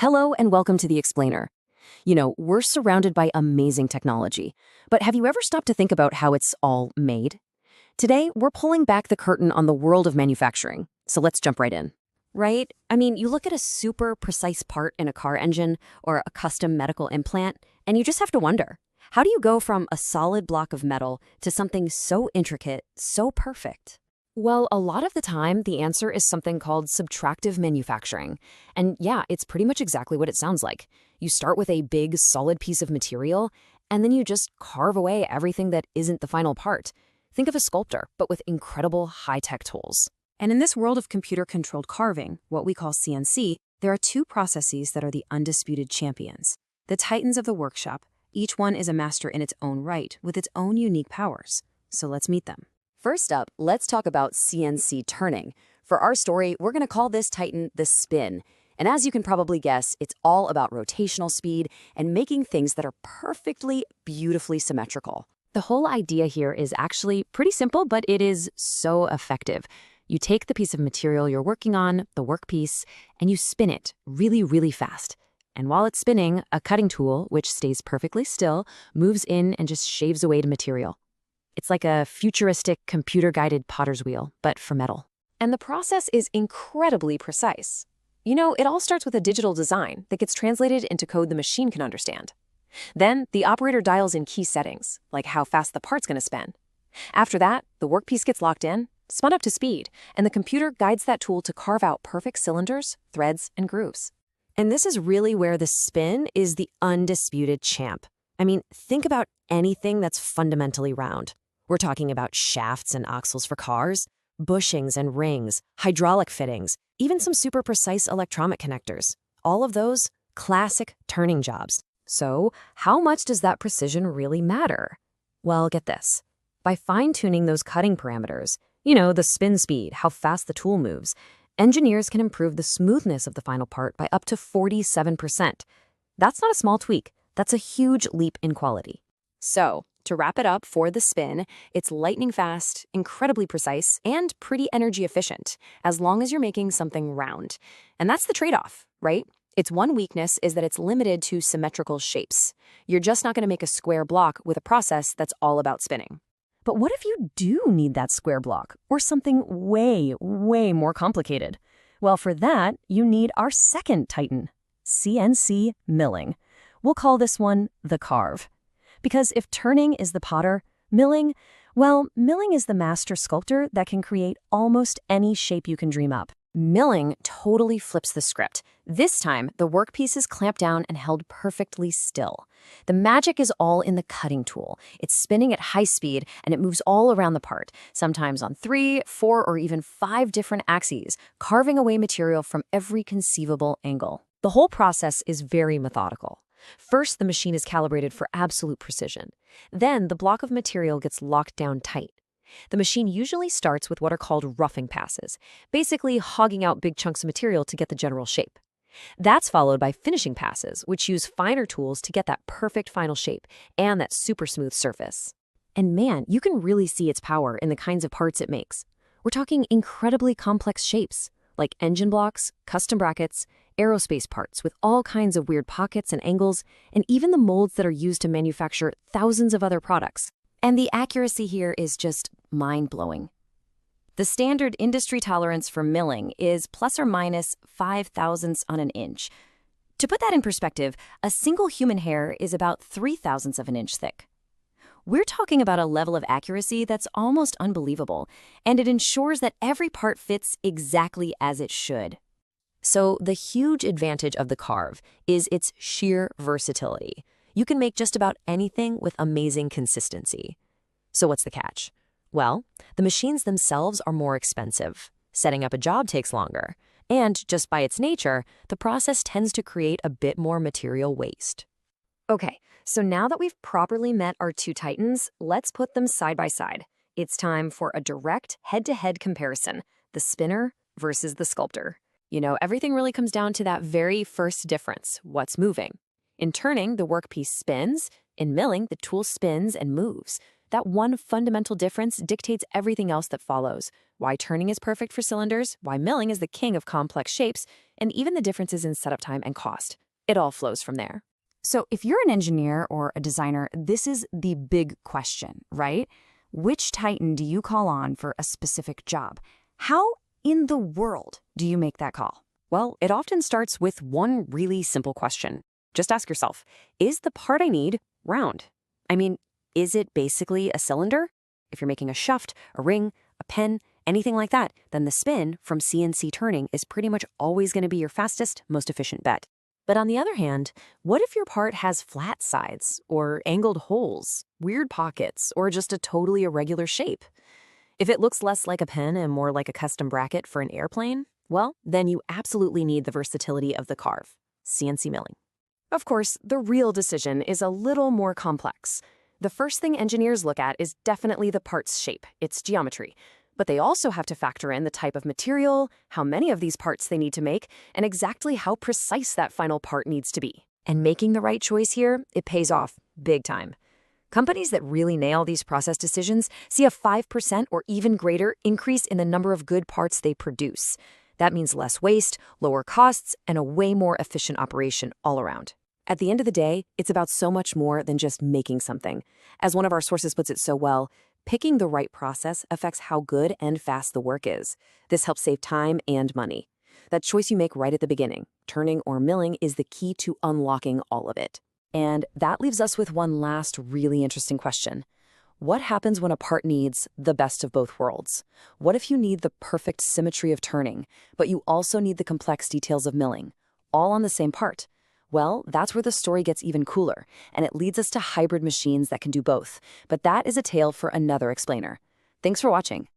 Hello and welcome to The Explainer. We're surrounded by amazing technology, but have you ever stopped to think about how it's all made? Today, we're pulling back the curtain on the world of manufacturing, so let's jump right in. Right? I mean, you look at a super precise part in a car engine or a custom medical implant, and you just have to wonder, how do you go from a solid block of metal to something so intricate, so perfect? Well, a lot of the time, the answer is something called subtractive manufacturing. And yeah, it's pretty much exactly what it sounds like. You start with a big, solid piece of material, and then you just carve away everything that isn't the final part. Think of a sculptor, but with incredible high-tech tools. And in this world of computer-controlled carving, what we call CNC, there are two processes that are the undisputed champions. The titans of the workshop, each one is a master in its own right, with its own unique powers. So let's meet them. First up, let's talk about CNC turning. For our story, we're going to call this titan the spin. And as you can probably guess, it's all about rotational speed and making things that are perfectly, beautifully symmetrical. The whole idea here is actually pretty simple, but it is so effective. You take the piece of material you're working on, the workpiece, and you spin it really, really fast. And while it's spinning, a cutting tool, which stays perfectly still, moves in and just shaves away the material. It's like a futuristic computer-guided potter's wheel, but for metal. And the process is incredibly precise. It all starts with a digital design that gets translated into code the machine can understand. Then, the operator dials in key settings, like how fast the part's going to spin. After that, the workpiece gets locked in, spun up to speed, and the computer guides that tool to carve out perfect cylinders, threads, and grooves. And this is really where the spin is the undisputed champ. I mean, think about anything that's fundamentally round. We're talking about shafts and axles for cars, bushings and rings, hydraulic fittings, even some super precise electronic connectors. All of those, classic turning jobs. So, how much does that precision really matter? Well, get this. By fine-tuning those cutting parameters, the spin speed, how fast the tool moves, engineers can improve the smoothness of the final part by up to 47%. That's not a small tweak. That's a huge leap in quality. So, to wrap it up for the spin, it's lightning fast, incredibly precise, and pretty energy efficient, as long as you're making something round. And that's the trade-off, right? Its one weakness is that it's limited to symmetrical shapes. You're just not going to make a square block with a process that's all about spinning. But what if you do need that square block, or something way, way more complicated? Well, for that, you need our second titan, CNC milling. We'll call this one the carve. Because if turning is the potter, milling is the master sculptor that can create almost any shape you can dream up. Milling totally flips the script. This time, the workpiece is clamped down and held perfectly still. The magic is all in the cutting tool. It's spinning at high speed, and it moves all around the part, sometimes on 3, 4, or even 5 different axes, carving away material from every conceivable angle. The whole process is very methodical. First, the machine is calibrated for absolute precision. Then, the block of material gets locked down tight. The machine usually starts with what are called roughing passes, basically hogging out big chunks of material to get the general shape. That's followed by finishing passes, which use finer tools to get that perfect final shape and that super smooth surface. And man, you can really see its power in the kinds of parts it makes. We're talking incredibly complex shapes, like engine blocks, custom brackets, aerospace parts with all kinds of weird pockets and angles, and even the molds that are used to manufacture thousands of other products. And the accuracy here is just mind-blowing. The standard industry tolerance for milling is plus or minus 5 thousandths on an inch. To put that in perspective, a single human hair is about 3 thousandths of an inch thick. We're talking about a level of accuracy that's almost unbelievable, and it ensures that every part fits exactly as it should. So the huge advantage of the carve is its sheer versatility. You can make just about anything with amazing consistency. So what's the catch? Well, the machines themselves are more expensive. Setting up a job takes longer. And just by its nature, the process tends to create a bit more material waste. Okay, so now that we've properly met our two titans, let's put them side by side. It's time for a direct head-to-head comparison, the spinner versus the sculptor. Everything really comes down to that very first difference, what's moving. In turning, the workpiece spins. In milling, the tool spins and moves. That one fundamental difference dictates everything else that follows. Why turning is perfect for cylinders, why milling is the king of complex shapes, and even the differences in setup time and cost. It all flows from there. So if you're an engineer or a designer, this is the big question, right? Which Titan do you call on for a specific job? How in the world do you make that call? Well, it often starts with one really simple question. Just ask yourself, is the part I need round? I mean, is it basically a cylinder? If you're making a shaft, a ring, a pen, anything like that, then the spin from CNC turning is pretty much always going to be your fastest, most efficient bet. But on the other hand, what if your part has flat sides, or angled holes, weird pockets, or just a totally irregular shape? If it looks less like a pen and more like a custom bracket for an airplane, well, then you absolutely need the versatility of the carve, CNC milling. Of course, the real decision is a little more complex. The first thing engineers look at is definitely the part's shape, its geometry. But they also have to factor in the type of material, how many of these parts they need to make, and exactly how precise that final part needs to be. And making the right choice here, it pays off big time. Companies that really nail these process decisions see a 5% or even greater increase in the number of good parts they produce. That means less waste, lower costs, and a way more efficient operation all around. At the end of the day, it's about so much more than just making something. As one of our sources puts it so well, picking the right process affects how good and fast the work is. This helps save time and money. That choice you make right at the beginning, turning or milling, is the key to unlocking all of it. And that leaves us with one last really interesting question. What happens when a part needs the best of both worlds? What if you need the perfect symmetry of turning, but you also need the complex details of milling, all on the same part? Well, that's where the story gets even cooler, and it leads us to hybrid machines that can do both. But that is a tale for another explainer. Thanks for watching.